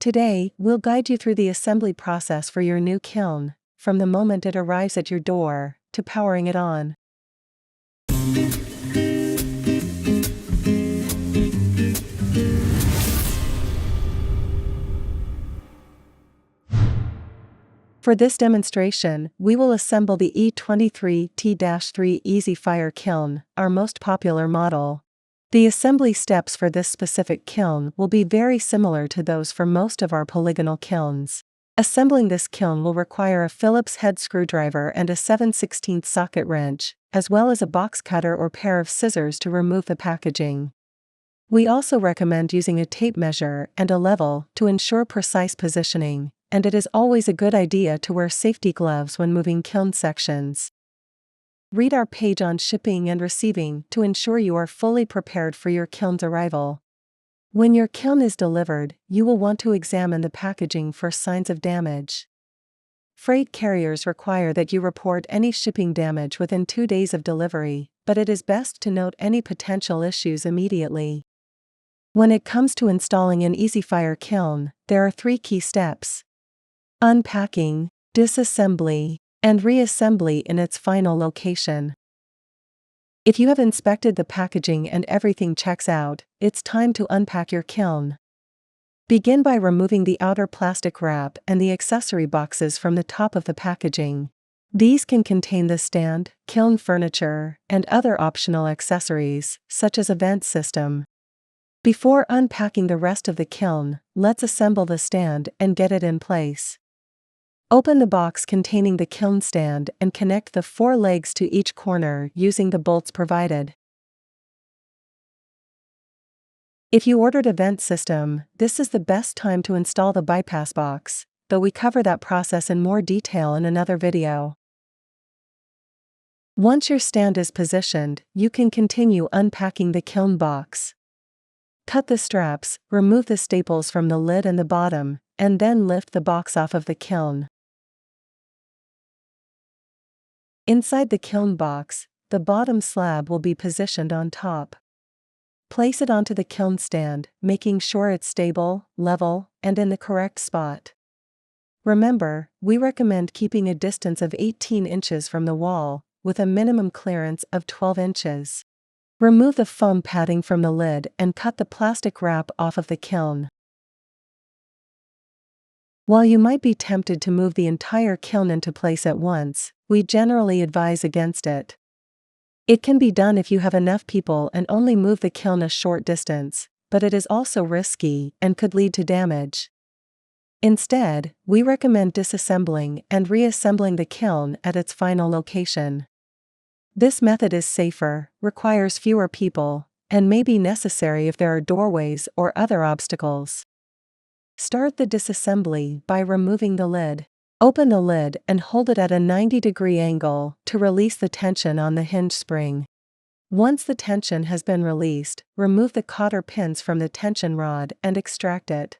Today, we'll guide you through the assembly process for your new kiln, from the moment it arrives at your door, to powering it on. For this demonstration, we will assemble the E23T-3 Easy Fire Kiln, our most popular model. The assembly steps for this specific kiln will be very similar to those for most of our polygonal kilns. Assembling this kiln will require a Phillips head screwdriver and a 7/16 socket wrench, as well as a box cutter or pair of scissors to remove the packaging. We also recommend using a tape measure and a level to ensure precise positioning, and it is always a good idea to wear safety gloves when moving kiln sections. Read our page on shipping and receiving to ensure you are fully prepared for your kiln's arrival. When your kiln is delivered, you will want to examine the packaging for signs of damage. Freight carriers require that you report any shipping damage within 2 days of delivery, but it is best to note any potential issues immediately. When it comes to installing an EasyFire kiln, there are 3 key steps: unpacking, disassembly, and reassembly in its final location. If you have inspected the packaging and everything checks out, it's time to unpack your kiln. Begin by removing the outer plastic wrap and the accessory boxes from the top of the packaging. These can contain the stand, kiln furniture, and other optional accessories, such as a vent system. Before unpacking the rest of the kiln, let's assemble the stand and get it in place. Open the box containing the kiln stand and connect the 4 legs to each corner using the bolts provided. If you ordered a vent system, this is the best time to install the bypass box, though we cover that process in more detail in another video. Once your stand is positioned, you can continue unpacking the kiln box. Cut the straps, remove the staples from the lid and the bottom, and then lift the box off of the kiln. Inside the kiln box, the bottom slab will be positioned on top. Place it onto the kiln stand, making sure it's stable, level, and in the correct spot. Remember, we recommend keeping a distance of 18 inches from the wall, with a minimum clearance of 12 inches. Remove the foam padding from the lid and cut the plastic wrap off of the kiln. While you might be tempted to move the entire kiln into place at once, we generally advise against it. It can be done if you have enough people and only move the kiln a short distance, but it is also risky and could lead to damage. Instead, we recommend disassembling and reassembling the kiln at its final location. This method is safer, requires fewer people, and may be necessary if there are doorways or other obstacles. Start the disassembly by removing the lid. Open the lid and hold it at a 90-degree angle to release the tension on the hinge spring. Once the tension has been released, remove the cotter pins from the tension rod and extract it.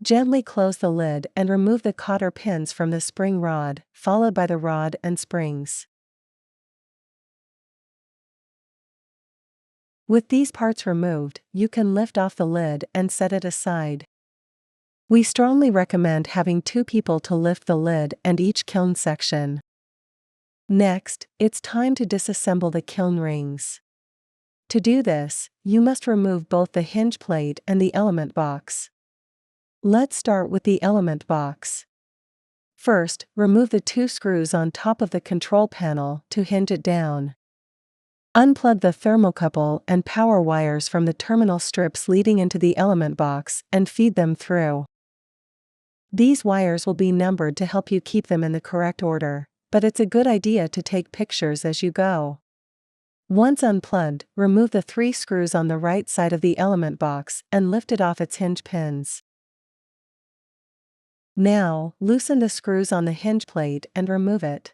Gently close the lid and remove the cotter pins from the spring rod, followed by the rod and springs. With these parts removed, you can lift off the lid and set it aside. We strongly recommend having 2 people to lift the lid and each kiln section. Next, it's time to disassemble the kiln rings. To do this, you must remove both the hinge plate and the element box. Let's start with the element box. First, remove the 2 screws on top of the control panel to hinge it down. Unplug the thermocouple and power wires from the terminal strips leading into the element box and feed them through. These wires will be numbered to help you keep them in the correct order, but it's a good idea to take pictures as you go. Once unplugged, remove the 3 screws on the right side of the element box and lift it off its hinge pins. Now, loosen the screws on the hinge plate and remove it.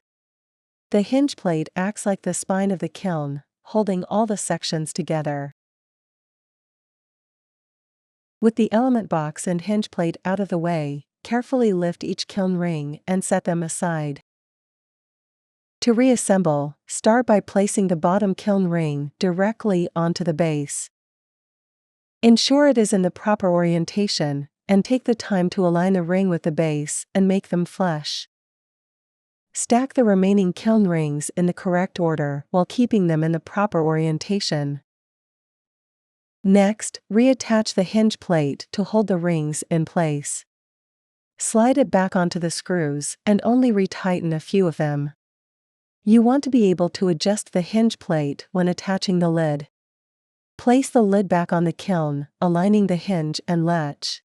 The hinge plate acts like the spine of the kiln, holding all the sections together. With the element box and hinge plate out of the way, carefully lift each kiln ring and set them aside. To reassemble, start by placing the bottom kiln ring directly onto the base. Ensure it is in the proper orientation, and take the time to align the ring with the base and make them flush. Stack the remaining kiln rings in the correct order while keeping them in the proper orientation. Next, reattach the hinge plate to hold the rings in place. Slide it back onto the screws and only retighten a few of them. You want to be able to adjust the hinge plate when attaching the lid. Place the lid back on the kiln, aligning the hinge and latch.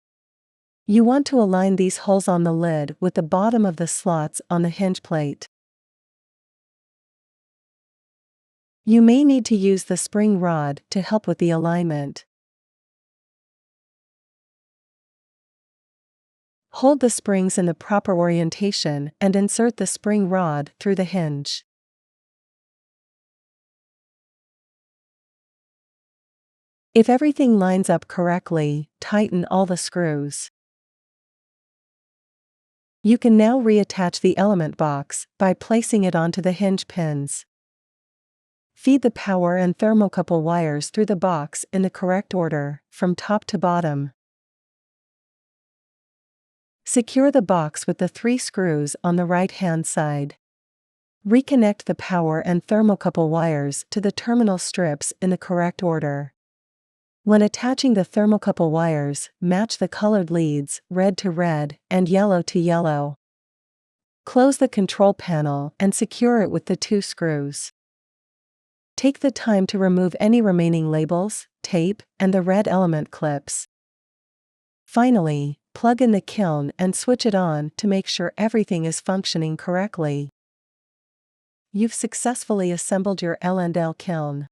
You want to align these holes on the lid with the bottom of the slots on the hinge plate. You may need to use the spring rod to help with the alignment. Hold the springs in the proper orientation and insert the spring rod through the hinge. If everything lines up correctly, tighten all the screws. You can now reattach the element box by placing it onto the hinge pins. Feed the power and thermocouple wires through the box in the correct order, from top to bottom. Secure the box with the 3 screws on the right-hand side. Reconnect the power and thermocouple wires to the terminal strips in the correct order. When attaching the thermocouple wires, match the colored leads, red to red and yellow to yellow. Close the control panel and secure it with the 2 screws. Take the time to remove any remaining labels, tape, and the red element clips. Finally, plug in the kiln and switch it on to make sure everything is functioning correctly. You've successfully assembled your L&L kiln.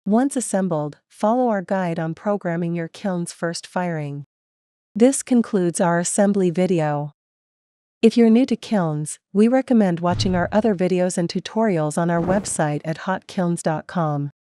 Once assembled, follow our guide on programming your kiln's first firing. This concludes our assembly video. If you're new to kilns, we recommend watching our other videos and tutorials on our website at hotkilns.com.